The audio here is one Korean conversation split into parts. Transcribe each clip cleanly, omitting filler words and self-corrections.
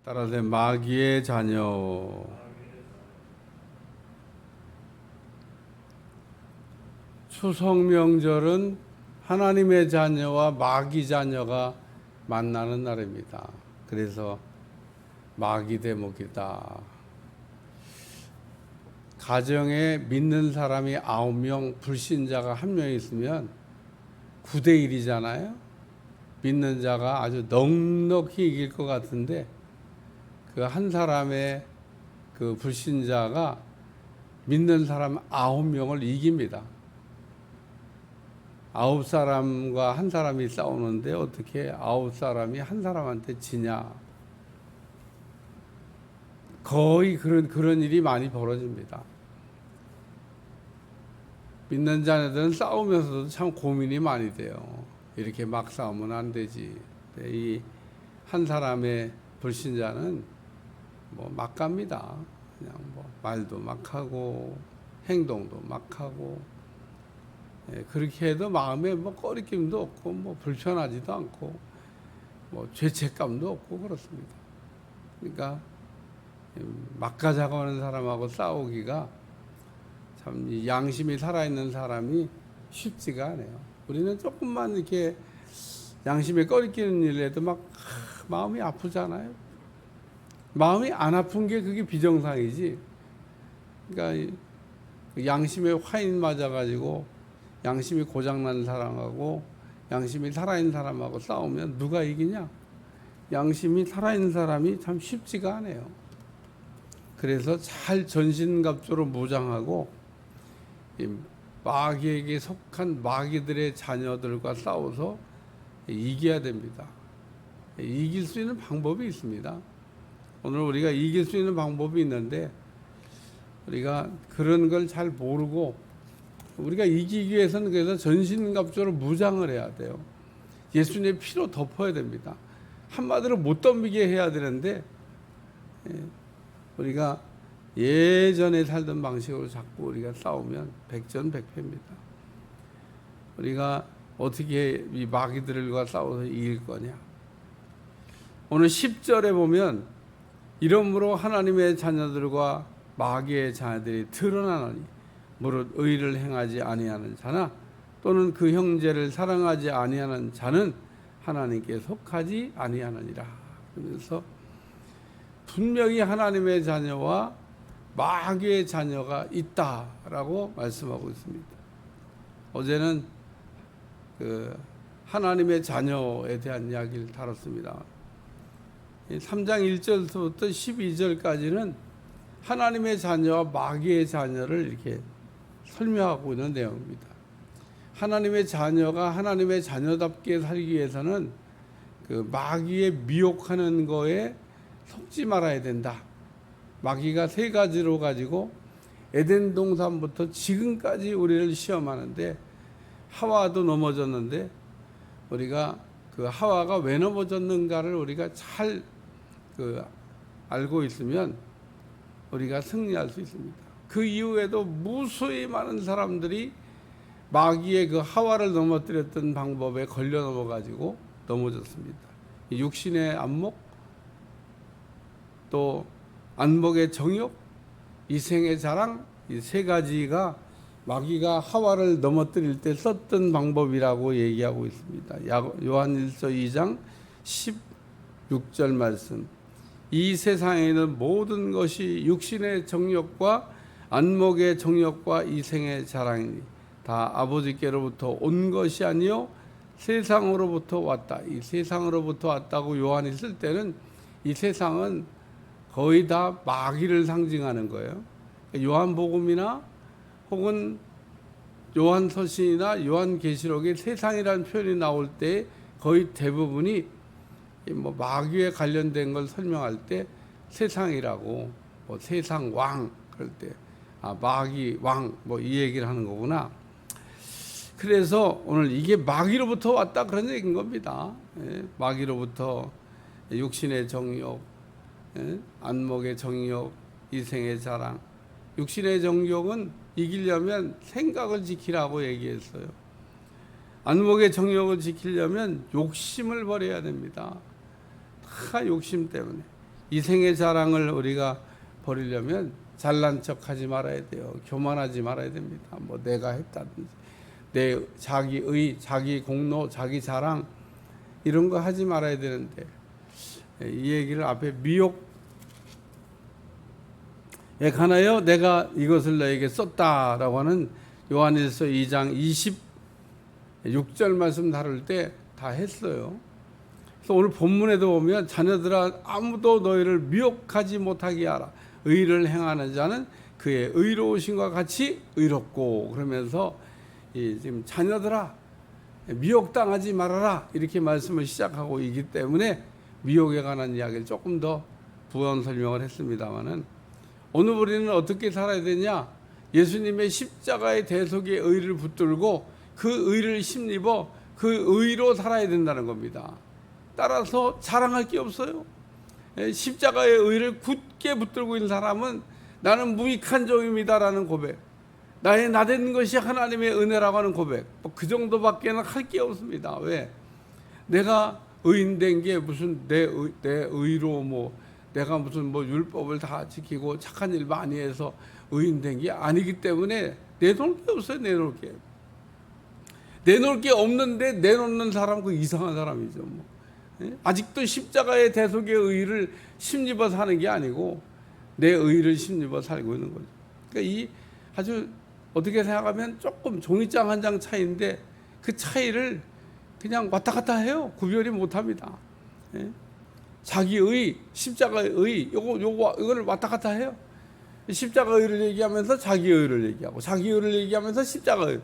따라서 마귀의 자녀. 추석 명절은 하나님의 자녀와 마귀 자녀가 만나는 날입니다. 그래서 마귀 대목이다. 가정에 믿는 사람이 9명, 불신자가 1명 있으면 9대 1이잖아요. 믿는 자가 아주 넉넉히 이길 것 같은데 그 한 사람의 그 불신자가 믿는 사람 9명을 이깁니다. 9사람과 한 사람이 싸우는데 어떻게 9사람이 한 사람한테 지냐. 거의 그런 일이 많이 벌어집니다. 믿는 자녀들은 싸우면서도 참 고민이 많이 돼요. 이렇게 막 싸우면 안 되지. 이 한 사람의 불신자는 뭐 막 갑니다. 그냥 뭐 말도 막 하고 행동도 막 하고, 그렇게 해도 마음에 뭐 꺼리낌도 없고 뭐 불편하지도 않고 뭐 죄책감도 없고 그렇습니다. 그러니까 막가자고 하는 사람하고 싸우기가 참 양심이 살아있는 사람이 쉽지가 않아요. 우리는 조금만 이렇게 양심에 꺼리끼는 일을 해도 막 마음이 아프잖아요. 마음이 안 아픈 게 그게 비정상이지. 그러니까 양심에 화인 맞아가지고 양심이 고장난 사람하고 양심이 살아있는 사람하고 싸우면 누가 이기냐? 양심이 살아있는 사람이 참 쉽지가 않아요. 그래서 잘 전신갑주로 무장하고 이 마귀에게 속한 마귀들의 자녀들과 싸워서 이겨야 됩니다. 이길 수 있는 방법이 있습니다. 오늘 우리가 이길 수 있는 방법이 있는데 우리가 그런 걸 잘 모르고 우리가 이기기 위해서는 그래서 전신갑주로 무장을 해야 돼요. 예수님의 피로 덮어야 됩니다. 한마디로 못 덤비게 해야 되는데 우리가 예전에 살던 방식으로 자꾸 우리가 싸우면 백전백패입니다. 우리가 어떻게 이 마귀들과 싸워서 이길 거냐. 오늘 10절에 보면 이러므로 하나님의 자녀들과 마귀의 자녀들이 드러나노니 무릇 의를 행하지 아니하는 자나 또는 그 형제를 사랑하지 아니하는 자는 하나님께 속하지 아니하느니라. 그래서 분명히 하나님의 자녀와 마귀의 자녀가 있다라고 말씀하고 있습니다. 어제는 그 하나님의 자녀에 대한 이야기를 다뤘습니다. 3장 1절부터 12절까지는 하나님의 자녀와 마귀의 자녀를 이렇게 설명하고 있는 내용입니다. 하나님의 자녀가 하나님의 자녀답게 살기 위해서는 그 마귀의 미혹하는 거에 속지 말아야 된다. 마귀가 3가지로 가지고 에덴 동산부터 지금까지 우리를 시험하는데 하와도 넘어졌는데 우리가 그 하와가 왜 넘어졌는가를 우리가 잘 알고 있으면 우리가 승리할 수 있습니다. 그 이후에도 무수히 많은 사람들이 마귀의 그 하와를 넘어뜨렸던 방법에 걸려 넘어가지고 넘어졌습니다. 육신의 안목, 또 안목의 정욕, 이생의 자랑, 이 3가지가 마귀가 하와를 넘어뜨릴 때 썼던 방법이라고 얘기하고 있습니다. 요한일서 2장 16절 말씀. 이 세상에 있는 모든 것이 육신의 정욕과 안목의 정욕과 이생의 자랑이니 다 아버지께로부터 온 것이 아니요 세상으로부터 왔다. 이 세상으로부터 왔다고 요한이 쓸 때는 이 세상은 거의 다 마귀를 상징하는 거예요. 요한복음이나 혹은 요한서신이나 요한계시록에 세상이라는 표현이 나올 때 거의 대부분이 뭐 마귀에 관련된 걸 설명할 때 세상이라고, 뭐 세상 왕 그럴 때 마귀 왕 뭐 이 얘기를 하는 거구나. 그래서 오늘 이게 마귀로부터 왔다 그런 얘기인 겁니다. 마귀로부터 육신의 정욕, 안목의 정욕, 이생의 자랑. 육신의 정욕은 이기려면 생각을 지키라고 얘기했어요. 안목의 정욕을 지키려면 욕심을 버려야 됩니다. 다 욕심 때문에. 이 생애 자랑을 우리가 버리려면 잘난 척하지 말아야 돼요. 교만하지 말아야 됩니다. 뭐 내가 했다든지 내 자기의, 자기 공로, 자기 자랑 이런 거 하지 말아야 되는데 이 얘기를 앞에 미혹에 관하여 내가 이것을 너에게 썼다라고 하는 요한일서 2장 26절 말씀 다룰 때 다 했어요. 그래서 오늘 본문에도 보면 자녀들아 아무도 너희를 미혹하지 못하게 하라. 의를 행하는 자는 그의 의로우심과 같이 의롭고 그러면서 지금 자녀들아 미혹당하지 말아라 이렇게 말씀을 시작하고 있기 때문에 미혹에 관한 이야기를 조금 더 부연 설명을 했습니다마는 오늘 우리는 어떻게 살아야 되냐? 예수님의 십자가의 대속의 의를 붙들고 그 의를 힘입어 그 의로 살아야 된다는 겁니다. 따라서 자랑할 게 없어요. 십자가의 의를 굳게 붙들고 있는 사람은 나는 무익한 종입니다라는 고백, 나의 나된 것이 하나님의 은혜라고 하는 고백, 그 정도밖에는 할 게 없습니다. 왜? 내가 의인된 게 무슨 내 의로 뭐 내가 무슨 뭐 율법을 다 지키고 착한 일 많이 해서 의인된 게 아니기 때문에 내놓을 게 없어요. 내놓을 게 없는데 내놓는 사람 그 이상한 사람이죠. 뭐. 아직도 십자가의 대속의 의를 힘입어 사는 게 아니고 내 의를 힘입어 살고 있는 거죠. 그러니까 이 아주 어떻게 생각하면 조금 종이장 한 장 차이인데 그 차이를 그냥 왔다 갔다 해요. 구별이 못합니다. 자기의 십자가의 의 이거를 왔다 갔다 해요. 십자가 의를 얘기하면서 자기 의를 얘기하고 자기 의를 얘기하면서 십자가 의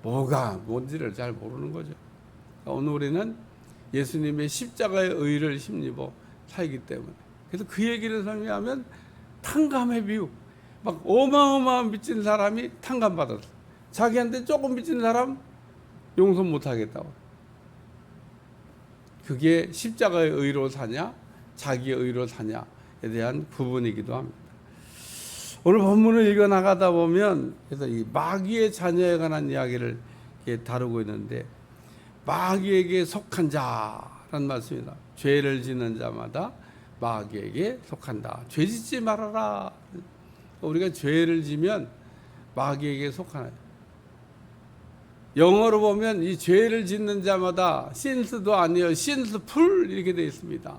뭐가 뭔지를 잘 모르는 거죠. 오늘 우리는 예수님의 십자가의 의를 힘입어 살기 때문에 그래서 그 얘기를 설명하면 탕감의 비유 막 어마어마한 빚진 사람이 탕감받았어. 자기한테 조금 빚진 사람 용서 못하겠다고. 그게 십자가의 의로 사냐 자기의 의로 사냐에 대한 부분이기도 합니다. 오늘 본문을 읽어 나가다 보면 그래서 이 마귀의 자녀에 관한 이야기를 다루고 있는데 마귀에게 속한 자라는 말씀입니다. 죄를 짓는 자마다 마귀에게 속한다. 죄 짓지 말아라. 우리가 죄를 지면 마귀에게 속하는. 영어로 보면 이 죄를 짓는 자마다 sin스도 아니에요. sinful 이렇게 되어 있습니다.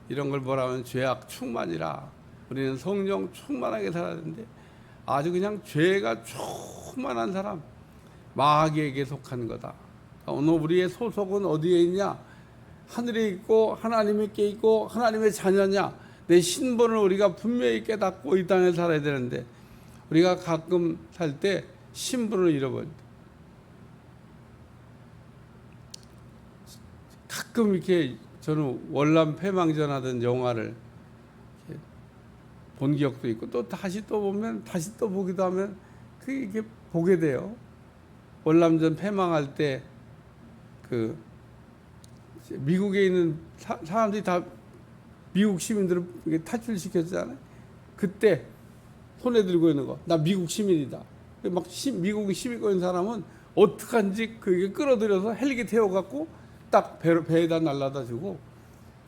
이런 걸 뭐라 하면 죄악 충만이라. 우리는 성령 충만하게 살아야 되는데 아주 그냥 죄가 충만한 사람 마귀에게 속한 거다. 오늘 우리의 소속은 어디에 있냐? 하늘에 있고 하나님께 있고 하나님의 자녀냐? 내 신분을 우리가 분명히 깨닫고 이 땅에 살아야 되는데 우리가 가끔 살 때 신분을 잃어버린다. 가끔 이렇게 저는 월남 패망전 하던 영화를 본 기억도 있고 또 다시 또 보면 다시 또 보기도 하면 그게 이렇게 보게 돼요. 월남전 패망할 때 그 미국에 있는 사람들이 다 미국 시민들을 탈출시켰잖아요. 그때 손에 들고 있는 거 나 미국 시민이다. 막 미국 시민권 있는 사람은 어떡한지 그게 끌어들여서 헬기 태워갖고 딱 배에다 날라다 주고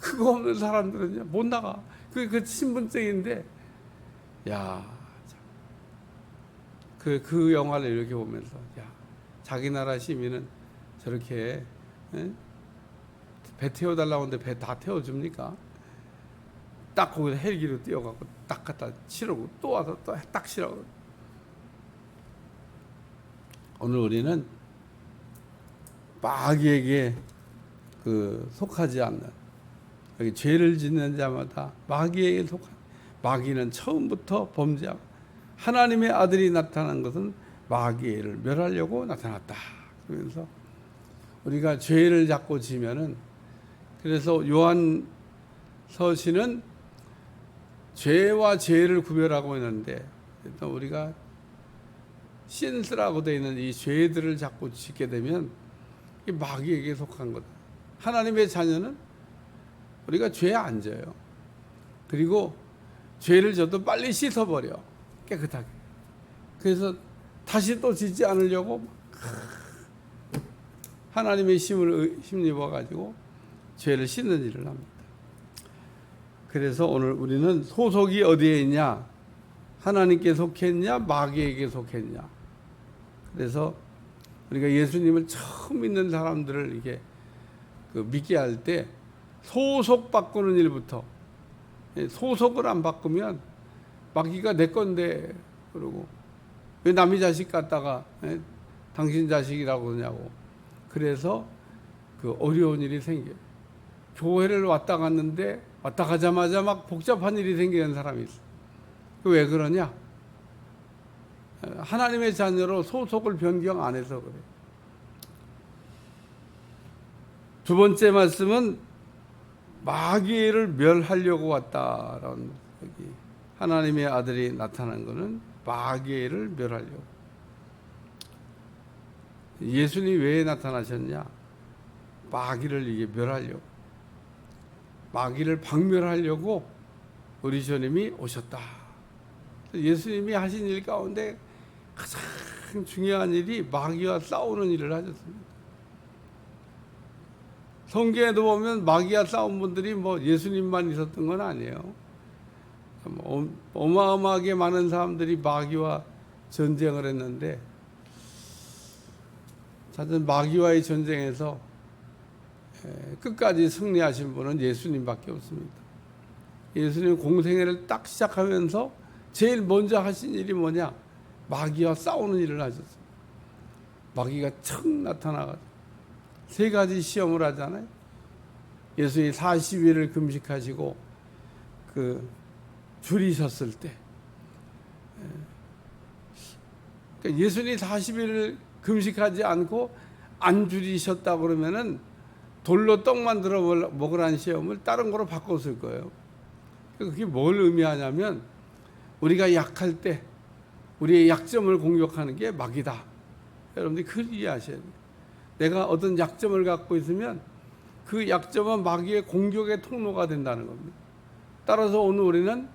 그거 없는 사람들은요 못 나가. 그 신분증인데 야, 그 영화를 이렇게 보면서 야, 자기 나라 시민은 저렇게 배 태워달라고 하는데 배 다 태워줍니까? 딱 거기서 헬기로 뛰어가고 딱 갖다 치르고 또 와서 또 딱 치라고. 오늘 우리는 마귀에게 속하지 않는 여기 죄를 짓는 자마다 마귀에게 속한 마귀는 처음부터 범죄하고 하나님의 아들이 나타난 것은 마귀를 멸하려고 나타났다. 그러면서 우리가 죄를 자꾸 지면은 그래서 요한서신은 죄와 죄를 구별하고 있는데 일단 우리가 신스라고 되어 있는 이 죄들을 자꾸 짓게 되면 이 마귀에게 속한 거다. 하나님의 자녀는 우리가 죄에 안 져요. 그리고 죄를 져도 빨리 씻어버려. 깨끗하게. 그래서 다시 또 짓지 않으려고 하나님의 힘을 힘입어가지고 죄를 씻는 일을 합니다. 그래서 오늘 우리는 소속이 어디에 있냐? 하나님께 속했냐? 마귀에게 속했냐? 그래서 우리가 예수님을 처음 믿는 사람들을 이렇게 믿게 할 때 소속 바꾸는 일부터, 소속을 안 바꾸면 마귀가 내 건데 그러고 왜 남의 자식 갖다가 당신 자식이라고 그러냐고. 그래서 그 어려운 일이 생겨요. 교회를 왔다 갔는데 왔다 가자마자 막 복잡한 일이 생기는 사람이 있어. 왜 그러냐? 하나님의 자녀로 소속을 변경 안 해서 그래. 두 번째 말씀은 마귀를 멸하려고 왔다라는 여기 하나님의 아들이 나타난 것은 마귀를 멸하려고. 예수님이 왜 나타나셨냐? 마귀를 이게 멸하려고. 마귀를 박멸하려고 우리 주님이 오셨다. 예수님이 하신 일 가운데 가장 중요한 일이 마귀와 싸우는 일을 하셨습니다. 성경에도 보면 마귀와 싸운 분들이 뭐 예수님만 있었던 건 아니에요. 어마어마하게 많은 사람들이 마귀와 전쟁을 했는데, 사실 마귀와의 전쟁에서 끝까지 승리하신 분은 예수님밖에 없습니다. 예수님 공생애를 딱 시작하면서 제일 먼저 하신 일이 뭐냐? 마귀와 싸우는 일을 하셨어요. 마귀가 척 나타나가지고 세 가지 시험을 하잖아요. 예수님이 40일을 금식하시고 줄이셨을 때, 그러니까 예수님이 40일을 금식하지 않고 안 줄이셨다 그러면은 돌로 떡 만들어 먹으라는 시험을 다른 거로 바꿨을 거예요. 그게 뭘 의미하냐면 우리가 약할 때 우리의 약점을 공격하는 게 마귀다. 여러분들이 그걸 이해하셔야 돼요. 내가 어떤 약점을 갖고 있으면 그 약점은 마귀의 공격의 통로가 된다는 겁니다. 따라서 오늘 우리는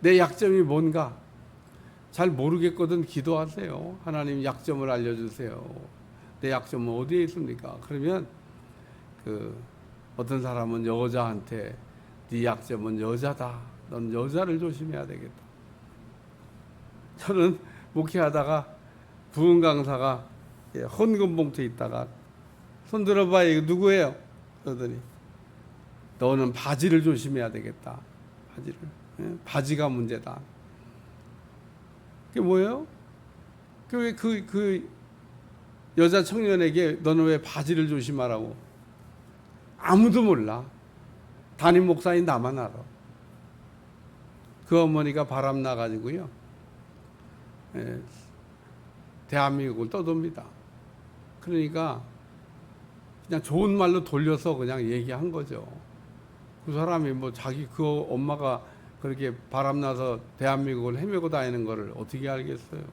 내 약점이 뭔가 잘 모르겠거든 기도하세요. 하나님 약점을 알려주세요. 내 약점은 어디에 있습니까? 그러면 어떤 사람은 여자한테 네 약점은 여자다. 넌 여자를 조심해야 되겠다. 저는 목회하다가 부흥 강사가 헌금 봉투에 있다가 손 들어봐, 이거 누구예요? 그러더니 너는 바지를 조심해야 되겠다. 바지가 문제다. 그게 뭐예요? 그 여자 청년에게 너는 왜 바지를 조심하라고? 아무도 몰라. 담임 목사인 나만 알아. 그 어머니가 바람 나가지고요, 대한민국을 떠돕니다. 그러니까 그냥 좋은 말로 돌려서 그냥 얘기한 거죠. 그 사람이 뭐 자기 그 엄마가 그렇게 바람나서 대한민국을 헤매고 다니는 거를 어떻게 알겠어요?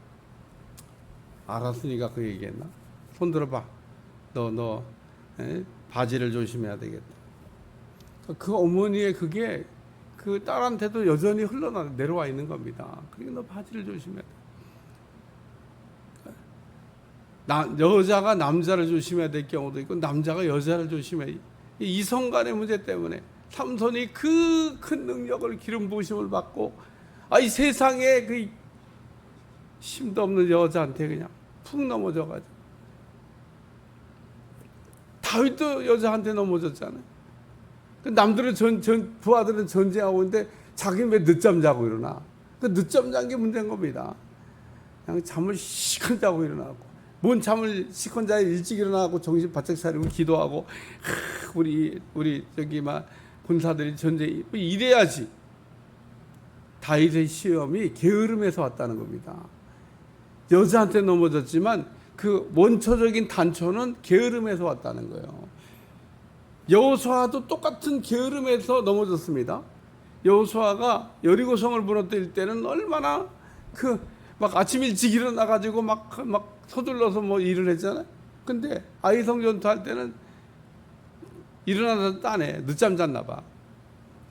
알았으니까 그 얘기했나? 손 들어봐. 너 바지를 조심해야 되겠다. 그 어머니의 그게 그 딸한테도 여전히 내려와 있는 겁니다. 그러니까 너 바지를 조심해야 돼. 여자가 남자를 조심해야 될 경우도 있고 남자가 여자를 조심해야 돼. 이성 간의 문제 때문에 삼손이 그 큰 능력을 기름 부으심을 받고 이 세상에 그 힘도 없는 여자한테 그냥 푹 넘어져가지고, 다윗도 여자한테 넘어졌잖아요. 남들은 부하들은 전쟁하고 있는데 자기는 왜 늦잠 자고 일어나? 그 늦잠 잔 게 문제인 겁니다. 그냥 잠을 시큰 자고 일어나고, 뭔 잠을 시큰 자에 일찍 일어나고 정신 바짝 차리고 기도하고, 우리 저기 막 군사들이 전쟁 이래야지. 다윗의 시험이 게으름에서 왔다는 겁니다. 여자한테 넘어졌지만 그 원초적인 단초는 게으름에서 왔다는 거예요. 여호수아도 똑같은 게으름에서 넘어졌습니다. 여호수아가 여리고성을 무너뜨릴 때는 얼마나 막 아침 일찍 일어나 가지고 막 서둘러서 뭐 일을 했잖아요. 근데 아이성 전투할 때는 일어나서도 안 해. 늦잠 잤나 봐.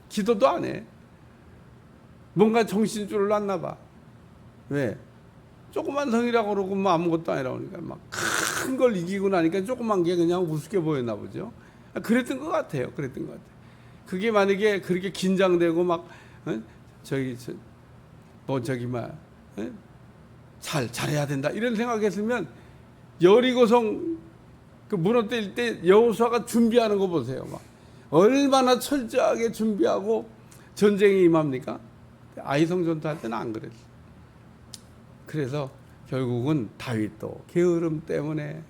기도도 안 해. 뭔가 정신줄을 놨나 봐. 왜? 조그만 성이라고 그러고 뭐 아무것도 아니라고 그러니까 막 큰 걸 이기고 나니까 조그만 게 그냥 우습게 보였나 보죠. 그랬던 것 같아요. 그랬던 것 같아요. 그게 만약에 그렇게 긴장되고 막 잘해야 된다 이런 생각했으면 여리고성 그 무너뜨릴 때 여호수아가 준비하는 거 보세요. 막 얼마나 철저하게 준비하고 전쟁에 임합니까? 아이성 전투할 때는 안 그랬어요. 그래서 결국은 다윗도 게으름 때문에,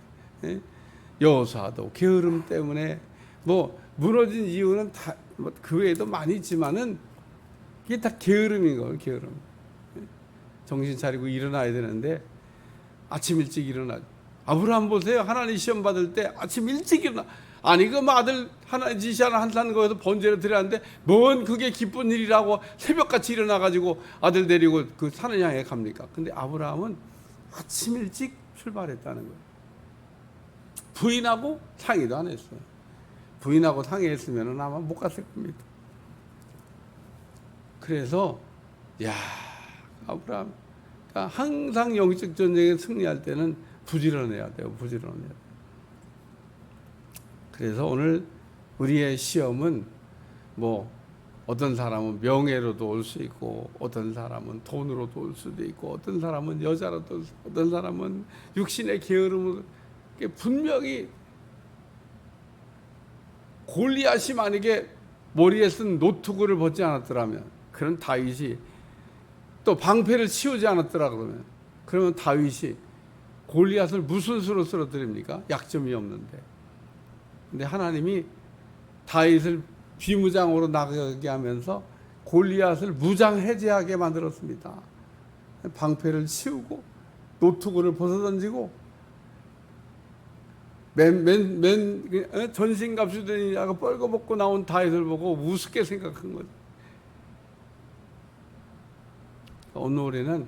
여호수아도 게으름 때문에, 뭐 무너진 이유는 그 외에도 많이 있지만은 이게 다 게으름인 거예요. 게으름. 정신 차리고 일어나야 되는데 아침 일찍 일어나. 아브라함 보세요. 하나님 시험 받을 때 아침 일찍 일어나. 아니 그 아들 하나님 지시하는 한산 거에서 번제를 드렸는데 뭔 그게 기쁜 일이라고 새벽같이 일어나가지고 아들 데리고 그 산을 향해 갑니까? 근데 아브라함은 아침 일찍 출발했다는 거예요. 부인하고 상의도 안 했어요. 부인하고 상의했으면 아마 못 갔을 겁니다. 그래서 아브라함 그러니까 항상 영적 전쟁에 승리할 때는 부지런해야 돼요. 부지런해야 돼요. 그래서 오늘 우리의 시험은 뭐 어떤 사람은 명예로도 올 수 있고 어떤 사람은 돈으로도 올 수도 있고 어떤 사람은 여자로도 어떤 사람은 육신의 게으름으로 분명히 골리앗이 만약에 머리에 쓴 노트구를 벗지 않았더라면 그런 다윗이 또 방패를 치우지 않았더라 그러면 다윗이 골리앗을 무슨 수로 쓰러뜨립니까? 약점이 없는데. 근데 하나님이 다윗을 비무장으로 나가게 하면서 골리앗을 무장해제하게 만들었습니다. 방패를 치우고 노트구를 벗어던지고 전신갑주 된 자가 뻘거벗고 나온 다윗을 보고 우습게 생각한 거죠. 오늘에는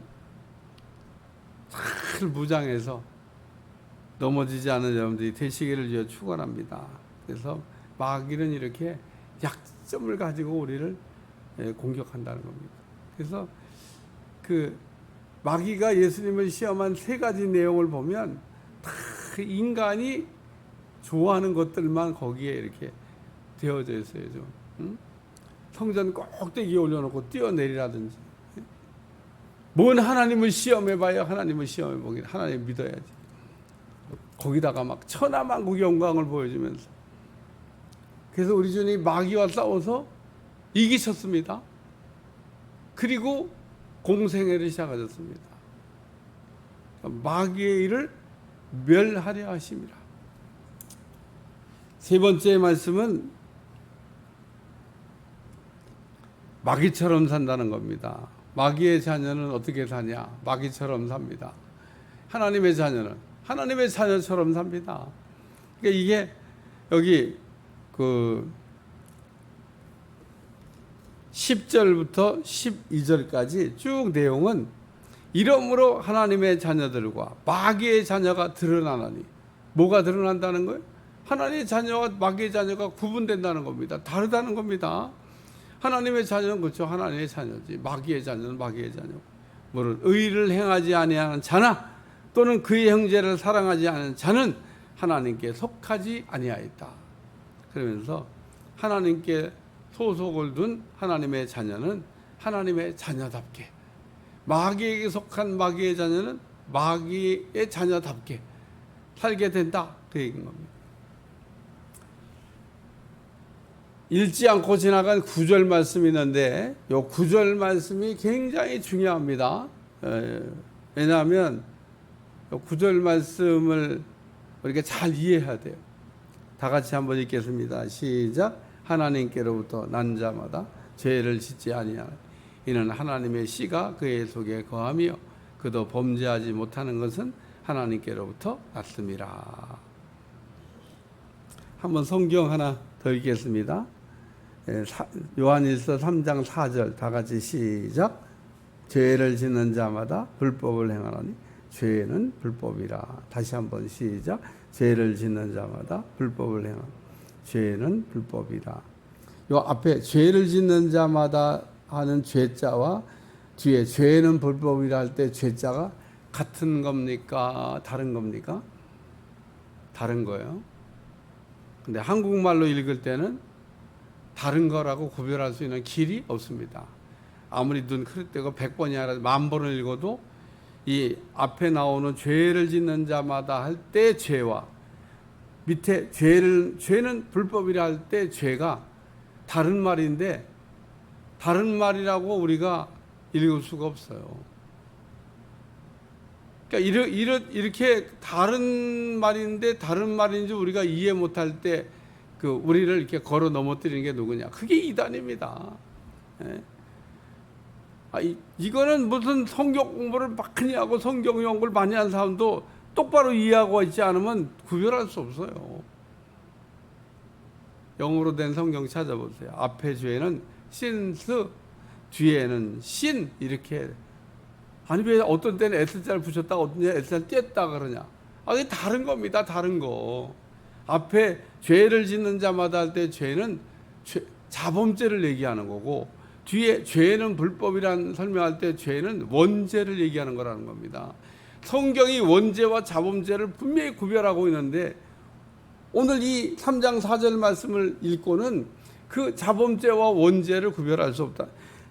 잘 무장해서 넘어지지 않은 여러분들이 되시기를 위해 축원합니다. 그래서 마귀는 이렇게 약점을 가지고 우리를 공격한다는 겁니다. 그래서 그 마귀가 예수님을 시험한 세 가지 내용을 보면 다 인간이 좋아하는 것들만 거기에 이렇게 되어져 있어요. 좀. 성전 꼭대기에 올려놓고 뛰어내리라든지. 뭔 하나님을 시험해봐야 하나님을 시험해보긴 하나님 믿어야지. 거기다가 막 천하만국 영광을 보여주면서. 그래서 우리 주님이 마귀와 싸워서 이기셨습니다. 그리고 공생애를 시작하셨습니다. 마귀의 일을 멸하려 하심이라. 세 번째 말씀은 마귀처럼 산다는 겁니다. 마귀의 자녀는 어떻게 사냐? 마귀처럼 삽니다. 하나님의 자녀는 하나님의 자녀처럼 삽니다. 그러니까 이게 여기 그 10절부터 12절까지 쭉 내용은 이러므로 하나님의 자녀들과 마귀의 자녀가 드러나나니. 뭐가 드러난다는 거예요? 하나님의 자녀와 마귀의 자녀가 구분된다는 겁니다. 다르다는 겁니다. 하나님의 자녀는 그렇죠. 하나님의 자녀지. 마귀의 자녀는 마귀의 자녀. 뭐를 의를 행하지 아니하는 자나 또는 그의 형제를 사랑하지 않은 자는 하나님께 속하지 아니하였다. 그러면서 하나님께 소속을 둔 하나님의 자녀는 하나님의 자녀답게, 마귀에게 속한 마귀의 자녀는 마귀의 자녀답게 살게 된다. 그 얘기인 겁니다. 읽지 않고 지나간 9절 말씀이 있는데 이 9절 말씀이 굉장히 중요합니다. 왜냐하면 9절 말씀을 우리가 잘 이해해야 돼요. 다 같이 한번 읽겠습니다. 시작. 하나님께로부터 난 자마다 죄를 짓지 아니하나 이는 하나님의 씨가 그의 속에 거하며 그도 범죄하지 못하는 것은 하나님께로부터 났습니다. 한번 성경 하나 더 읽겠습니다. 요한일서 3장 4절 다 같이 시작. 죄를 짓는 자마다 불법을 행하노니 죄는 불법이라. 다시 한번 시작. 죄를 짓는 자마다 불법을 행하노니 죄는 불법이라. 요 앞에 죄를 짓는 자마다 하는 죄자와 뒤에 죄는 불법이라 할 때 죄자가 같은 겁니까? 다른 겁니까? 다른 거예요. 근데 한국말로 읽을 때는 다른 거라고 구별할 수 있는 길이 없습니다. 아무리 눈 크게 100번이 아니라 10,000번을 읽어도 이 앞에 나오는 죄를 짓는 자마다 할 때 죄와 밑에 죄는 불법이라 할 때 죄가 다른 말인데 다른 말이라고 우리가 읽을 수가 없어요. 그러니까 이렇게 다른 말인데 다른 말인지 우리가 이해 못할 때 그 우리를 이렇게 걸어 넘어뜨리는 게 누구냐? 그게 이단입니다. 예? 이거는 무슨 성경 공부를 많이 하고 성경 연구를 많이 한 사람도 똑바로 이해하고 있지 않으면 구별할 수 없어요. 영어로 된 성경 찾아보세요. 앞에 죄는 sin스, 뒤에는 sin 이렇게. 아니 왜 어떤 때는 S자를 붙였다가 어떤 때는 S자를 뗐다 그러냐? 이게 다른 겁니다. 다른 거. 앞에 죄를 짓는 자마다 할 때 죄는 자범죄를 얘기하는 거고 뒤에 죄는 불법이란 설명할 때 죄는 원죄를 얘기하는 거라는 겁니다. 성경이 원죄와 자범죄를 분명히 구별하고 있는데 오늘 이 3장 4절 말씀을 읽고는 그 자범죄와 원죄를 구별할 수 없다.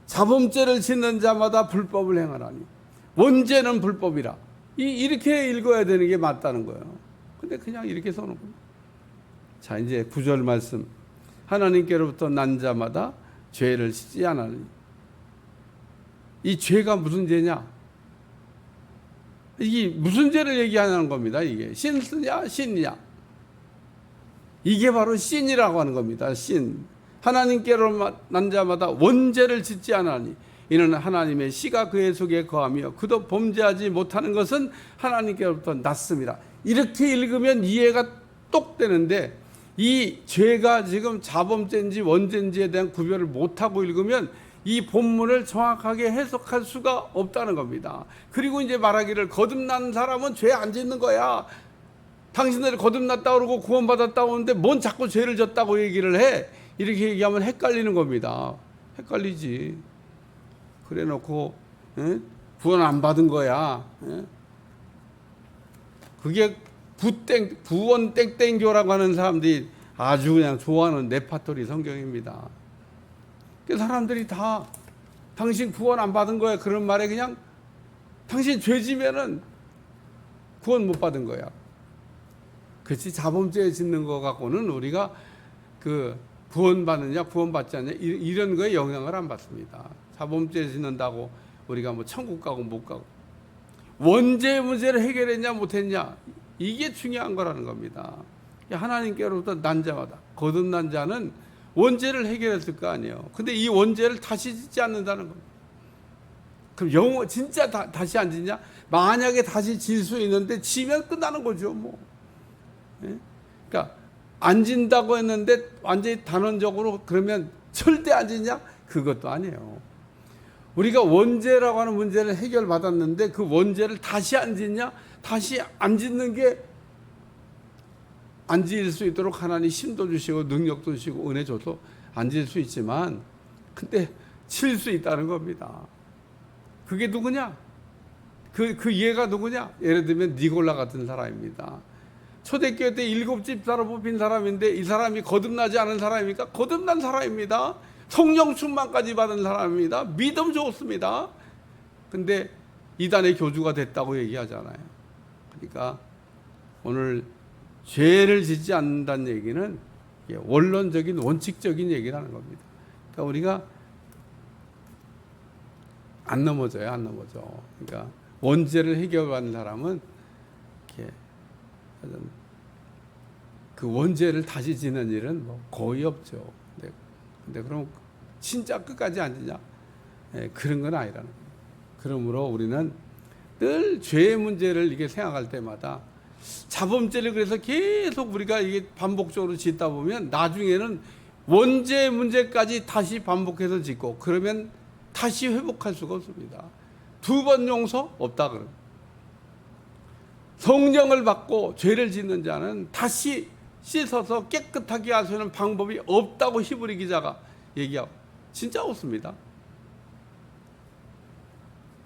자범죄를 짓는 자마다 불법을 행하나니 원죄는 불법이라. 이렇게 읽어야 되는 게 맞다는 거예요. 근데 그냥 이렇게 써놓은 겁니다. 자, 이제 9절 말씀. 하나님께로부터 난 자마다 죄를 짓지 않으니. 이 죄가 무슨 죄냐? 이게 무슨 죄를 얘기하는 겁니다. 이게 신스냐 신이냐? 이게 바로 신이라고 하는 겁니다. 신. 하나님께로 난 자마다 원죄를 짓지 않으니 이는 하나님의 씨가 그의 속에 거하며 그도 범죄하지 못하는 것은 하나님께로부터 났습니다. 이렇게 읽으면 이해가 똑 되는데 이 죄가 지금 자범죄인지 원죄인지에 대한 구별을 못하고 읽으면 이 본문을 정확하게 해석할 수가 없다는 겁니다. 그리고 이제 말하기를 거듭난 사람은 죄 안 짓는 거야. 당신들이 거듭났다고 그러고 구원받았다고 하는데 뭔 자꾸 죄를 졌다고 얘기를 해. 이렇게 얘기하면 헷갈리는 겁니다. 헷갈리지. 그래 놓고 구원 안 받은 거야. 그게 부원 땡땡교라고 하는 사람들이 아주 그냥 좋아하는 네파토리 성경입니다. 그 사람들이 다 당신 구원 안 받은 거야 그런 말에 그냥 당신 죄 지면은 구원 못 받은 거야. 그렇지 자범죄 짓는 거 갖고는 우리가 그 구원 받느냐 구원 받지 않냐 이런 거에 영향을 안 받습니다. 자범죄 짓는다고 우리가 뭐 천국 가고 못 가고 원죄 문제를 해결했냐 못했냐 이게 중요한 거라는 겁니다. 하나님께로부터 난 자마다 거듭난 자는 원죄를 해결했을 거 아니에요. 근데 이 원죄를 다시 짓지 않는다는 겁니다. 그럼 진짜 다시 안 짓냐? 만약에 다시 질 수 있는데 지면 끝나는 거죠. 뭐. 예? 그러니까 안 진다고 했는데 완전히 단언적으로 그러면 절대 안 짓냐? 그것도 아니에요. 우리가 원죄라고 하는 문제를 해결받았는데 그 원죄를 다시 안 짓냐? 다시 안 짓는 게 안 지을 수 있도록 하나님 힘도 주시고 능력도 주시고 은혜 줘서 안 지을 수 있지만 근데 칠 수 있다는 겁니다. 그게 누구냐? 그 얘가 누구냐? 예를 들면 니골라 같은 사람입니다. 초대교회 때 7집사로 뽑힌 사람인데 이 사람이 거듭나지 않은 사람입니까? 거듭난 사람입니다. 성령 충만까지 받은 사람입니다. 믿음 좋습니다. 근데 이단의 교주가 됐다고 얘기하잖아요. 그러니까 오늘 죄를 짓지 않는다는 얘기는 원론적인 원칙적인 얘기라는 겁니다. 그러니까 우리가 안 넘어져요. 안 넘어져. 그러니까 원죄를 해결받는 사람은 이렇게 그 원죄를 다시 지는 일은 뭐 거의 없죠. 근데 그럼 진짜 끝까지 안 지냐? 그런 건 아니라는 거예요. 그러므로 우리는 늘 죄의 문제를 이게 생각할 때마다 자범죄를 그래서 계속 우리가 이게 반복적으로 짓다 보면 나중에는 원죄 문제까지 다시 반복해서 짓고 그러면 다시 회복할 수가 없습니다. 2번 용서 없다 그럼. 성령을 받고 죄를 짓는 자는 다시 씻어서 깨끗하게 하시는 방법이 없다고 히브리 기자가 얘기하고 진짜 없습니다.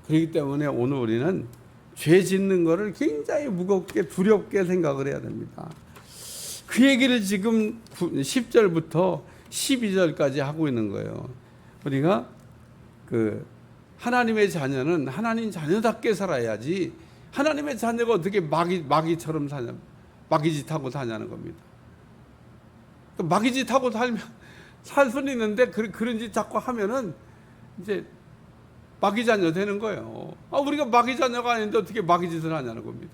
그렇기 때문에 오늘 우리는 죄 짓는 거를 굉장히 무겁게 두렵게 생각을 해야 됩니다. 그 얘기를 지금 10절부터 12절까지 하고 있는 거예요. 우리가 그 하나님의 자녀는 하나님 자녀답게 살아야지, 하나님의 자녀가 어떻게 마귀처럼 사냐, 마귀짓하고 사냐는 겁니다. 마귀짓하고 살면 살 수는 있는데 그런 짓 자꾸 하면은 이제 마귀 자녀 되는 거예요. 우리가 마귀 자녀가 아닌데 어떻게 마귀 짓을 하냐는 겁니다.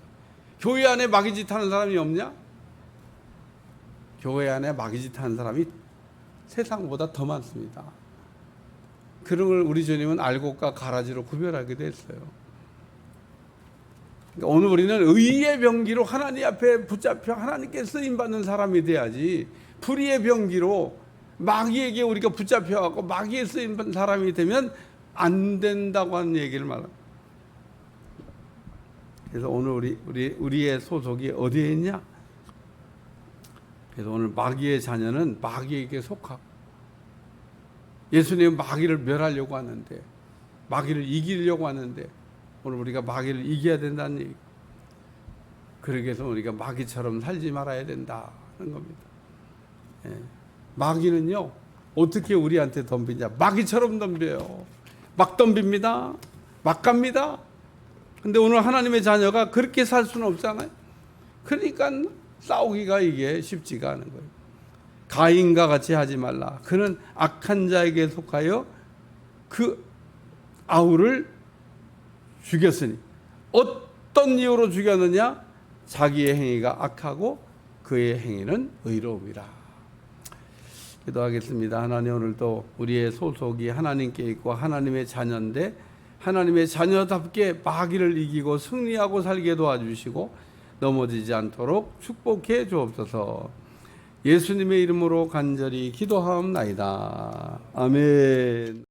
교회 안에 마귀 짓 하는 사람이 없냐? 교회 안에 마귀 짓 하는 사람이 세상보다 더 많습니다. 그런 걸 우리 주님은 알곡과 가라지로 구별하게 됐어요. 그러니까 오늘 우리는 의의 병기로 하나님 앞에 붙잡혀 하나님께 쓰임받는 사람이 돼야지, 불의의 병기로 마귀에게 우리가 붙잡혀갖고 마귀에 쓰임받는 사람이 되면 안 된다고 하는 얘기를 말합니다. 그래서 오늘 우리의 소속이 어디에 있냐? 그래서 오늘 마귀의 자녀는 마귀에게 속하고, 예수님은 마귀를 멸하려고 하는데, 마귀를 이기려고 하는데, 오늘 우리가 마귀를 이겨야 된다는 얘기. 그러기 위해서 우리가 마귀처럼 살지 말아야 된다는 겁니다. 예. 마귀는요, 어떻게 우리한테 덤비냐? 마귀처럼 덤벼요. 막 덤빕니다. 막 갑니다. 근데 오늘 하나님의 자녀가 그렇게 살 수는 없잖아요. 그러니까 싸우기가 이게 쉽지가 않은 거예요. 가인과 같이 하지 말라. 그는 악한 자에게 속하여 그 아우를 죽였으니. 어떤 이유로 죽였느냐? 자기의 행위가 악하고 그의 행위는 의로움이라. 기도하겠습니다. 하나님, 오늘도 우리의 소속이 하나님께 있고 하나님의 자녀인데 하나님의 자녀답게 마귀를 이기고 승리하고 살게 도와주시고 넘어지지 않도록 축복해 주옵소서. 예수님의 이름으로 간절히 기도하옵나이다. 아멘.